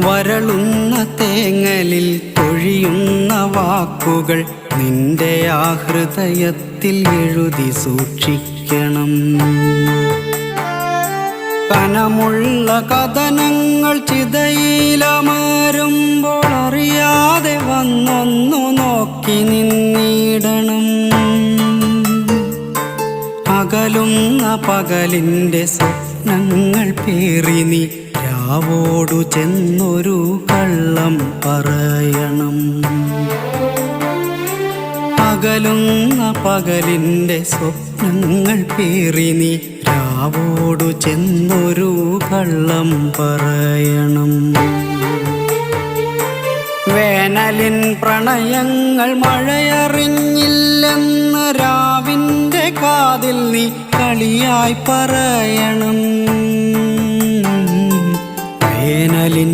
വരളുന്ന തേങ്ങലിൽ കൊഴിയുന്ന വാക്കുകൾ നിന്റെ ആ ഹൃദയത്തിൽ എഴുതി സൂക്ഷിക്കണം. കനമുള്ള കഥനങ്ങൾ ചിതയിലമരുമ്പോൾ അറിയാതെ വന്നൊന്നു നോക്കി നിന്നിടണം. അകലുന്ന പകലിൻ്റെ സ്വപ്നങ്ങൾ പേറി നീ രാവോടു ചെന്നൊരു കള്ളം പറയണം. അകലുന്ന പകലിൻ്റെ സ്വപ്നങ്ങൾ പേറി നീ രാവോടു ചെന്നൊരു കള്ളം പറയണം. വേനലിൻ പ്രണയങ്ങൾ മഴയറിഞ്ഞില്ലെന്ന് രാവിൻ്റെ കാതിൽ നീ കളിയായി പറയണം. വേനലിൻ